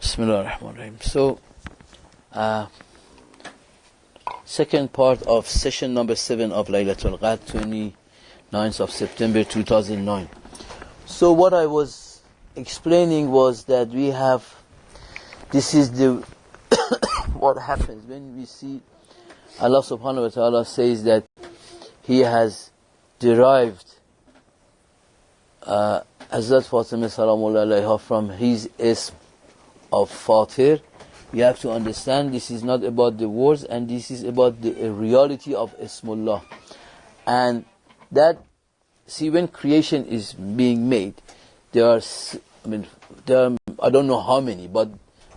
Bismillahirrahmanirrahim. So, second part of session number 7 of Laylatul Qadr, 29th of September 2009. So what I was explaining was that we have, this is the what happens when we see Allah subhanahu wa ta'ala says that He has derived Hazrat Fatima salamullah alayha from His ism of Fatir. You have to understand this is not about the words, and this is about the reality of Ismullah. And that, see, when creation is being made, there are, I don't know how many, but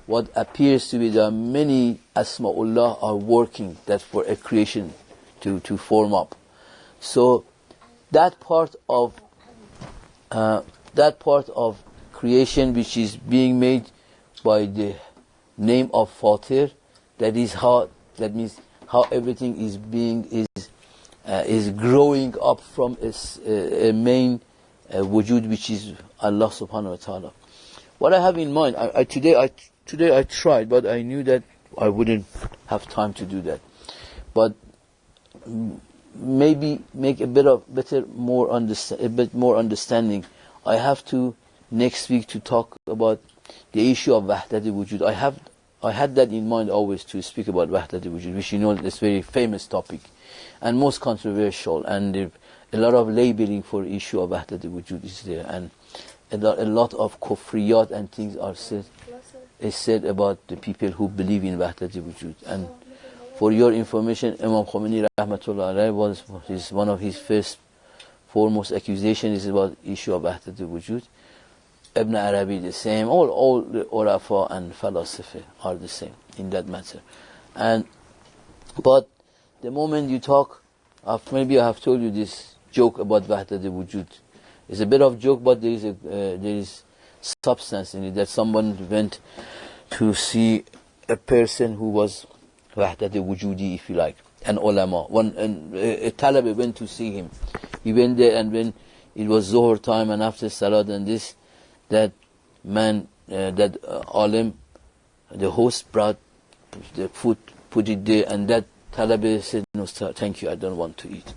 what appears to be there are many Asma'ullah are working that for a creation to form up. So that part of creation which is being made by the name of Fatir, that means how everything is growing up from a main wujud, which is Allah subhanahu wa ta'ala. What I have in mind, today I tried, but I knew that I wouldn't have time to do that. But maybe make a bit more understanding. I have to next week to talk about the issue of Wahdat-e-Wujud. I had that in mind always to speak about Wahdat-e-Wujud, which you know is a very famous topic and most controversial, and a lot of labeling for issue of Wahdat-e-Wujud is there, and a lot of kufriyat and things are said about the people who believe in Wahdat-e-Wujud. And for your information, Imam Khomeini rahmatullah alayhi is one of his foremost accusations is about issue of Wahdat-e-Wujud. Ibn Arabi the same, all the Urafa and philosophy are the same in that matter. But the moment you talk, maybe I have told you this joke about Wahdat-e-Wujud. It's a bit of joke, but there is substance in it, that someone went to see a person who was Wahdat-e-Wujudi, if you like, an ulama. A Talabi went to see him. He went there, and when it was Zuhr time and after Salat and this, that man, that alim, the host brought the food, put it there, and that Talabi said, "No, sir, thank you, I don't want to eat."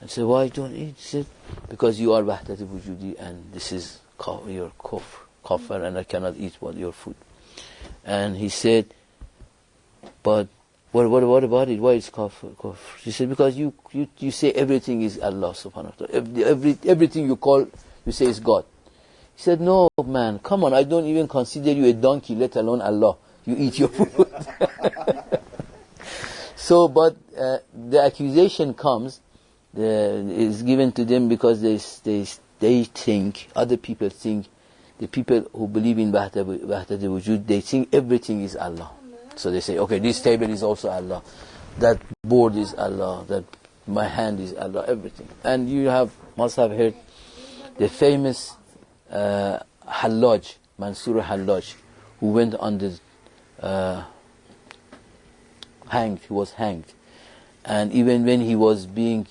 I said, "Why don't you eat?" He said, "Because you are Wahdat-e-Wujudi, and this is your kafir, and I cannot eat your food." And he said, "But what about it? Why is kafir?" He said, "Because you say everything is Allah subhanahu wa ta'ala. Everything you say is God." He said, "No, man, come on, I don't even consider you a donkey, let alone Allah. You eat your food." So, but the accusation comes, is given to them because they think, other people think, the people who believe in Wahdat-e-Wujud, they think everything is Allah. So they say, okay, this table is also Allah, that board is Allah, that my hand is Allah, everything. And you must have heard the famous Hallaj, Mansur Hallaj, who went on the hanged. He was hanged, and even when he was bleeding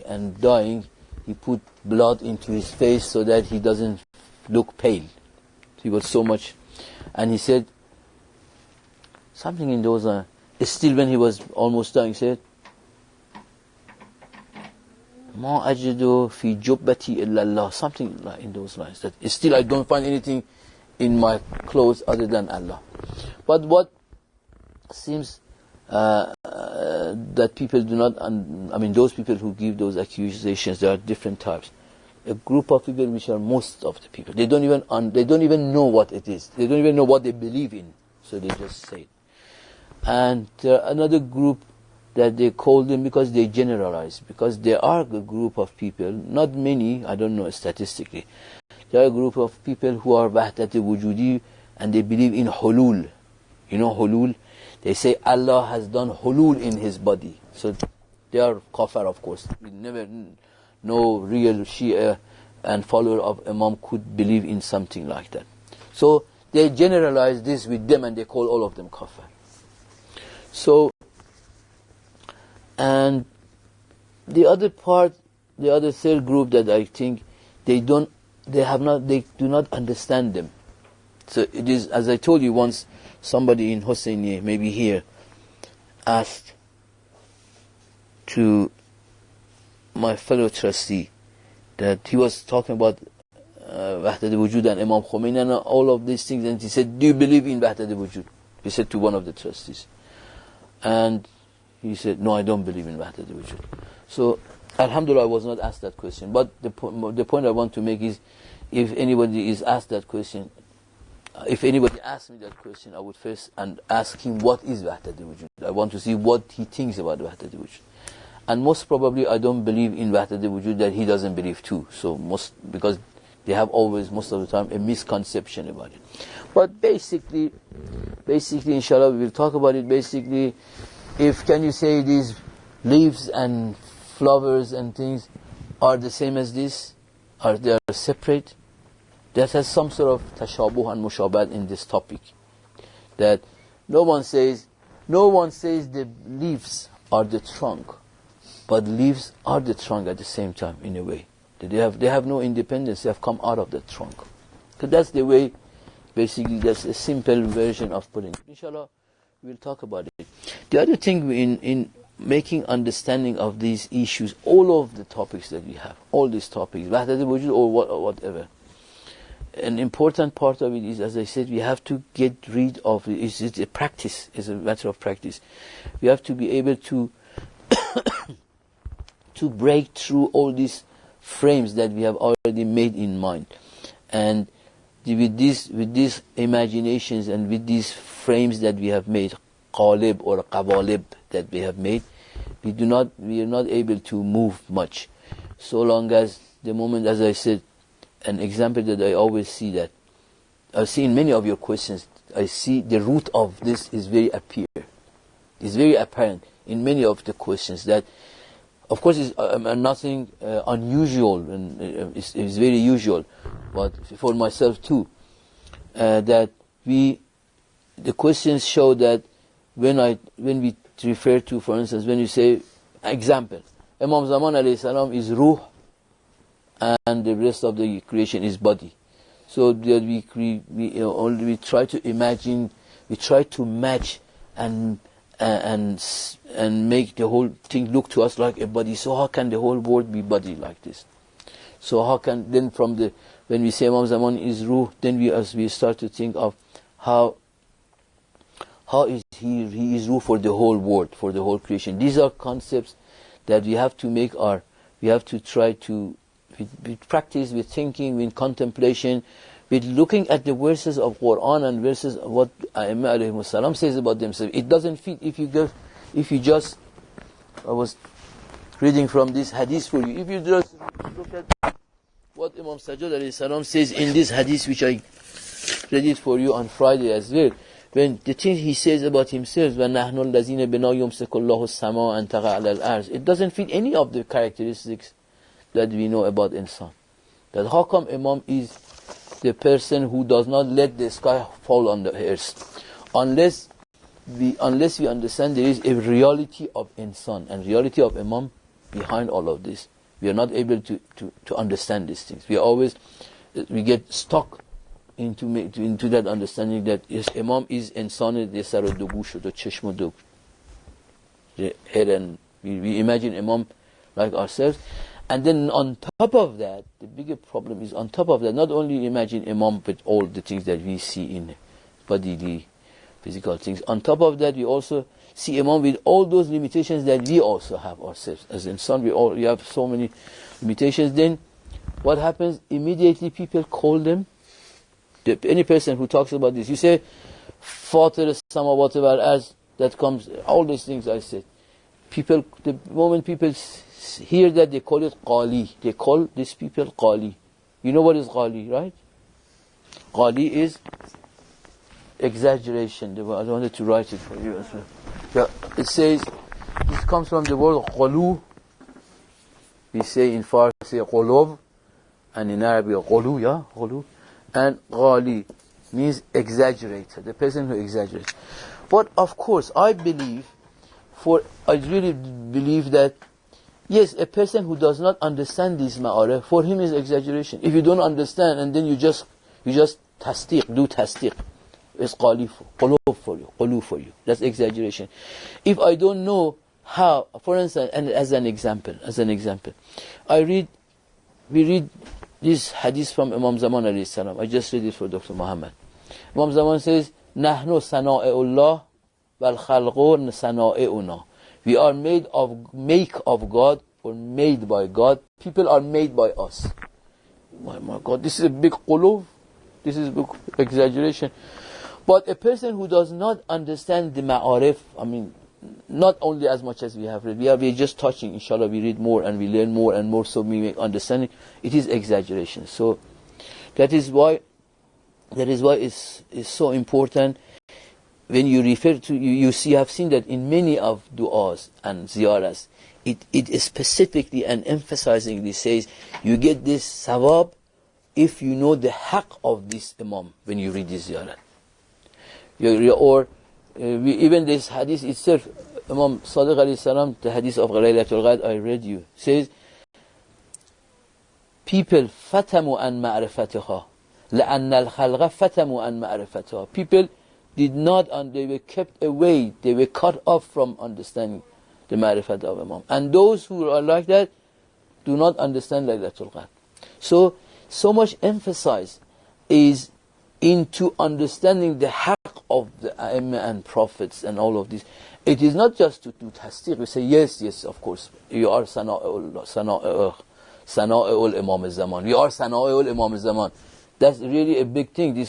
and dying, he put blood into his face so that he doesn't look pale. He was so much, and he said something in those. Still, when he was almost dying, he said, "Ma ajidu fi jubbati illa Allah," something like in those lines. That still, I don't find anything in my clothes other than Allah. But what seems that people do not, those people who give those accusations, there are different types. A group of people which are most of the people, they don't even know what it is. They don't even know what they believe in, so they just say it. And there are another group that they call them because they generalize, because there are a group of people, not many, I don't know statistically, there are a group of people who are Wahdat-e-Wujudi, and they believe in hulul. You know hulul? They say Allah has done hulul in His body. So they are kafir, of course. No real Shia and follower of Imam could believe in something like that. So they generalize this with them, and they call all of them kafir. So, and the other third group that I think they do not understand them. So it is, as I told you once, somebody in Hosseini, maybe here, asked to my fellow trustee that he was talking about Wahdat al-Wujud and Imam Khomeini and all of these things, and he said, do you believe in Wahdat al-Wujud? He said to one of the trustees. And he said, no, I don't believe in Wahdat al-Wujud. So, alhamdulillah, I was not asked that question. But the point I want to make is, if anybody is asked that question, if anybody asks me that question, I would first ask him, what is Wahdat al-Wujud? I want to see what he thinks about Wahdat al-Wujud. And most probably, I don't believe in Wahdat al-Wujud that he doesn't believe too. So because they have always, most of the time, a misconception about it. But basically, inshallah, we will talk about it. Basically, can you say these leaves and flowers and things are the same as this? Are they separate? That has some sort of tashabuh and mushabat in this topic. That no one says the leaves are the trunk, but leaves are the trunk at the same time, in a way. They have no independence. They have come out of the trunk. So that's the way. Basically, that's a simple version of putting it. Inshallah, we'll talk about it. The other thing in making understanding of these issues, all of the topics that we have, all these topics, Wahdat al-Wujud or whatever, an important part of it is, as I said, we have to get rid of it. It's a practice. It's a matter of practice. We have to be able to to break through all these frames that we have already made in mind, and with these imaginations and with these frames that we have made, qalib or qabalib that we have made, we are not able to move much, so long as the moment, as I said, an example that I always see, that I see in many of your questions, I see the root of this is very apparent in many of the questions. That, of course, is nothing unusual, and it's very usual, but for myself too, that the questions show that when we refer to, for instance, when you say, example, Imam Zaman alayhi salam is ruh, and the rest of the creation is body. So that we try to imagine, we try to match and make the whole thing look to us like a body. So how can the whole world be body like this? So how can then when we say Imam Zaman is ruh, then we start to think of how is he is ruh for the whole world, for the whole creation. These are concepts that we have to try to with practice, with thinking, with contemplation, with looking at the verses of Quran and verses of what Aimma alayhimus salam says about themselves. It doesn't fit if you just, I was reading from this hadith for you, if you just look at what Imam Sajjad alayhi salam says in this hadith, which I read it for you on Friday as well, when the things he says about himself, وَنَحْنُ الَّذِينَ بِنَا يُمْسِكُ اللَّهُ السَّمَاءَ أَنْ تَقَعَ عَلَى الْأَرْضِ, it doesn't fit any of the characteristics that we know about insan. That how come Imam is the person who does not let the sky fall on the earth? Unless we understand there is a reality of insan and reality of Imam behind all of this, we are not able to understand these things. We get stuck into that understanding that yes, Imam is insan, the sar do gush, the cheshma do, the head, and we imagine Imam like ourselves. And then on top of that, the bigger problem is, on top of that, not only imagine Imam with all the things that we see in bodily, physical things, on top of that we also see Imam with all those limitations that we also have ourselves. As insan, we have so many limitations. Then what happens? Immediately people call them, any person who talks about this, you say, Fatir samawati wal ard, that comes, all these things I said. People, the moment people hear that, they call it Qali. They call these people Qali. You know what is Qali, right? Qali is exaggeration. I wanted to write it for you as well. Yeah, it says, this comes from the word Qulu. We say in Farsi Qulub, and in Arabic Qulu, yeah, Qulu. And Qali means exaggerator, the person who exaggerates. But of course, I really believe that yes, a person who does not understand this ma'arif, for him is exaggeration. If you don't understand and then you just tasdiq, do tasdiq. It's qulub for you, qulub for you. That's exaggeration. If I don't know how, for instance, and as an example, we read this hadith from Imam Zaman alayhi salam. I just read it for Dr. Muhammad. Imam Zaman says, "Nahnu sana'eullah wal khalqun sana'euna." We are make of God, or made by God. People are made by us. My God, this is a big qulub. This is a big exaggeration. But a person who does not understand the ma'arif, I mean, not only as much as we have read, we are just touching, inshallah, we read more and we learn more and more, so we make understanding. It is exaggeration. So that is why it's so important when you refer to, you have seen that in many of du'as and ziyaras, it specifically and emphasizingly says, you get this sawab if you know the haqq of this imam when you read this ziyarah. Even this hadith itself, Imam Sadiq alayhi salam, the hadith of Laylatul Qadr I read you, says, people fatamu an ma'rifatiha, la'anna al-khalqa fatamu an ma'rifatiha. People did not, and they were kept away, they were cut off from understanding the ma'rifat of Imam. And those who are like that do not understand Laylatul Qadr. So much emphasis is into understanding the haqq of the A'immah and Prophets and all of this. It is not just to do tasdiq. We say, yes, of course, you are sana'ul Imam al-Zaman. You are sana'ul Imam al-Zaman. That's really a big thing.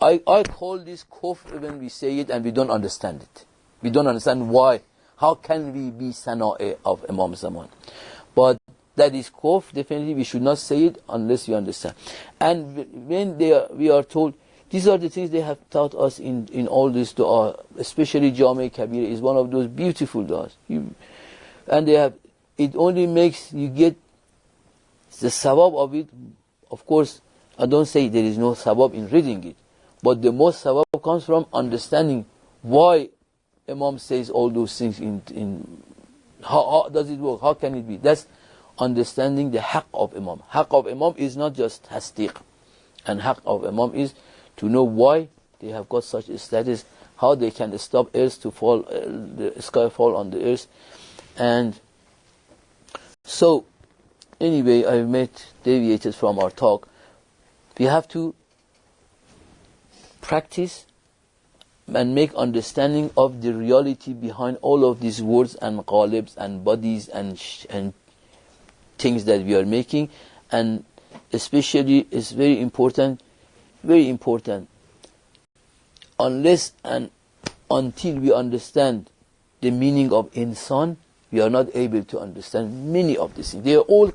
I call this kufr when we say it and we don't understand it. We don't understand why. How can we be sana'i of Imam al-Zaman? But that is kufr. Definitely we should not say it unless we understand. And when we are told, these are the things they have taught us in all this dua, especially Jami Kabir is one of those beautiful du'as. And it only makes you get the sawab of it. Of course, I don't say there is no sawab in reading it, but the most sawab comes from understanding why Imam says all those things in how does it work, how can it be. That's understanding the haqq of Imam. Haqq of Imam is not just tasdiq, and haqq of Imam is to know why they have got such a status, how they can stop earth to fall, the sky fall on the earth. And so anyway, I deviated from our talk. We have to practice and make understanding of the reality behind all of these words and maqalibs and bodies and things that we are making. And especially, it's very important, unless and until we understand the meaning of insan, we are not able to understand many of these things. They are all